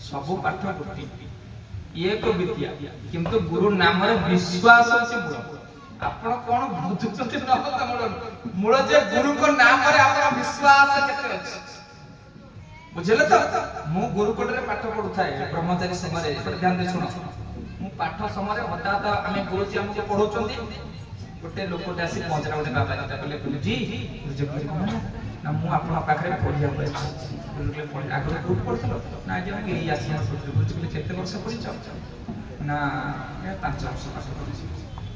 सब पाठ गोटे एक विद्या किंतु गुरु नाम विश्वास अछि मूल आपण कोन बुझुचते न मूल जे गुरु को नाम रे आपण विश्वास केते अछि बुझले तो मु गुरुकुल रे पाठ पढुथाय ब्रह्मचारी समय रे ध्यान दे सुनो मु पाठ समय रे हठात आमे गुरुजी हमके पढौचंदी गोटे लोकटे आसी पहुंचरा गोटे बाबा दादा कहले गुरुजी गुरुजी ना मु आपन पाखरे पढिया पड़े गुरुजी पढि आगरे गुरु पढथलो ना जे के आसी गुरुजी कहले केते वर्ष पढिछ ना 5 वर्ष पाठ पढिछ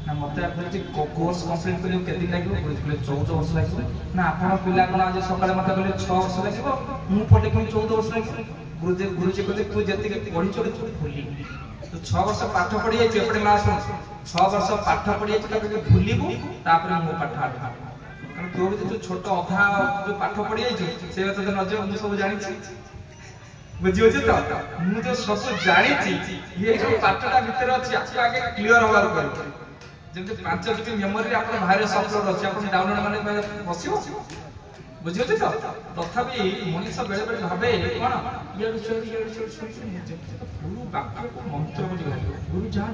ना मते गुरुजी कोर्स कंप्लीट करियो केते लागियो गुरुजी कहले 14 वर्ष लागियो ना आपन पिला कोन आज सकाळे मते कहले 6 वर्ष लागियो मु पढे कोन 14 वर्ष लागियो गुरुजी कहले तू जति पढि चोरी तू भूली तो 6 वर्ष पाठ पढि जाय एपडे मास 6 वर्ष पाठ पढि जाय तके भूलिबू तापर मु पाठ आठा कारण तो जो छोट अधा जो पाठ पढि जाय से तो नजर मु सब जानि छी बुझियो जे तो मु जो सब जानि छी ये जो पाठटा भीतर अछि आगे क्लियर होबार पड़े जेते 5 मिनिट मेमोरी रे आपन भाइरस अपलोड अछि आपन डाउनलोड माने बसियो बुझियो जे तो तथापि मनीष बेले बेले भाबे कोन ये गुरु वाक्य को मंत्र बोली गुरु जा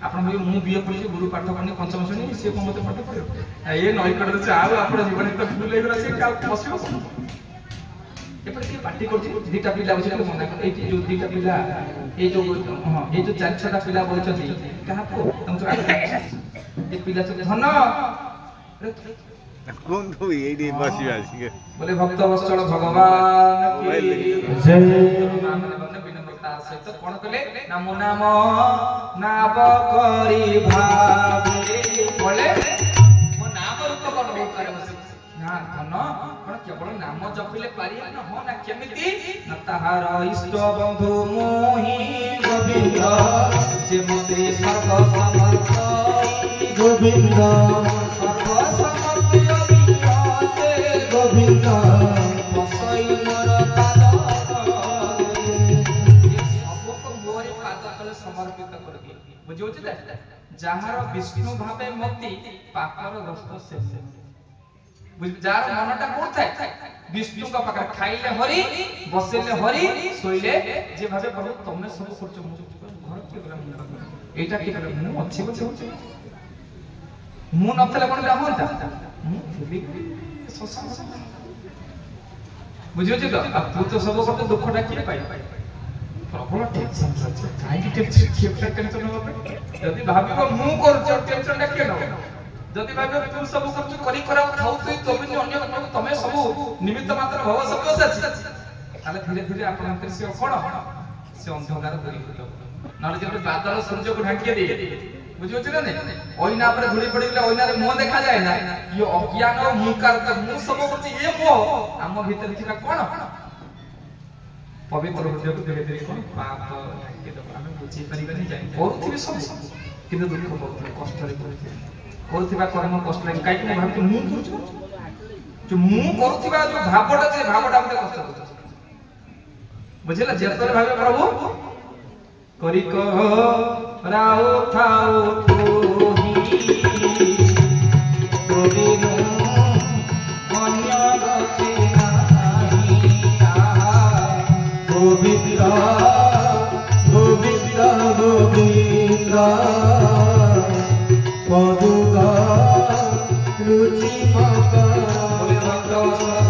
आपण मु बीए पढि गुरु पाठ करनी पंचम श्रेणी से को मते पाठ पढियो ए नई कर दे आउ आपण जीवन तो भूल हे गला से का बसियो एपटे के पार्टी करछि दीटा पिला बसिला को मना कर ए जो दीटा पिला ए जो हां ए जो चार छटा पिला बोलछथि कहा को तुम तो ए पिला तो धन कौन तो ये बसी आसी बोले भक्त वत्सल भगवान की जय विनम्रता से तो कोन कले नमो नमो नाम करी भावे बोले मो नाम रूप कोन हो करे ना धन कोन केवल नाम जपिले पारी न हो ना केमिति न ताहार इष्ट बंधु मोहि गोविंद जे मते सर्व समर्थ गोविंद सर्व समर्थ गोविंद बसई मोर पाद सबको मोर पाद तले समर्पित कर दिए बुझियो जे जहार विष्णु भावे मति पापर ग्रस्त से बुझ जार मनटा कोन थाय विष्णु का पाकर खाइले हरि बसेले हरि सोइले जे भावे प्रभु तुमने सब करछ घर के गला एटा के करे मु अच्छे बचे होचे मु नथले कोन होता मु थिबी बुझियो जे तू तो सब करते दुखटा के पाई प्रबल टेंशन छै काई टेंशन टेंशन हो यदि भाबिबो मु करछ टेंशन टा के न जदि भाबिबो तू सब करछ करी करा खाउ तू तो भी अन्य तमे सब निमित्त मात्र भव सब अछि ताले धीरे धीरे आपन अंतर से कोन से अंधकार दूरी होतो नले जे बादल सूर्य को ढांकी दे बुझियो जे ने ओइना पर धूली पड़ी गले ओइना रे मुंह देखा जाय ना यो अज्ञान और मुंकार का मुंह सब करछ ये मोह हम भीतर थिका कोन पवित्र हृदय को धीरे धीरे कोन पाप ढांकी दो हम बुझी परिबनी जाय बहुत सब किंतु दुख बहुत कष्ट रे करथिबा कर्म कष्ट लागे काई कि भाबि मु करछु जो मु करथिबा जो भावटा जे भावटा मते कष्ट करछ बुझिला जेतरे भाबे प्रभु करी को राउ थाउ तोही तोबिनु अन्य गति नाही गोविंद गोविंद गोविंद पदुगा रुचि मका बोले भक्त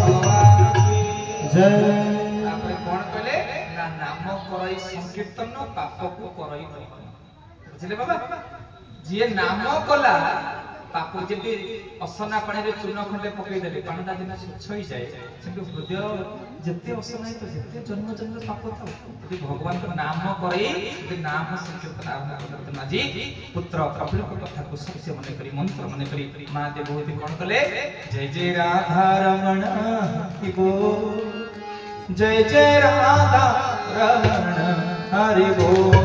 भगवान की जय आपरे कोन कहले ना नाम करई संकीर्तन पाप को करई बुझले बाबा जे नाम कला पाप जेते असना पानी रे चूर्ण खंडे पकई देले पानीटा दिना स्वच्छ होई जाय सेंतु हृदय जेते असना तो जेते जन्म जन्म पाप था यदि भगवान का नाम करई यदि नाम संकीर्तन आरंभ करत नाजी पुत्र प्रभु को कथा को सत्य मने करी मंत्र मने करी मां देवहूति कोन कले जय जय राधा रमण हरि बोल जय जय राधा रमण हरि बोल।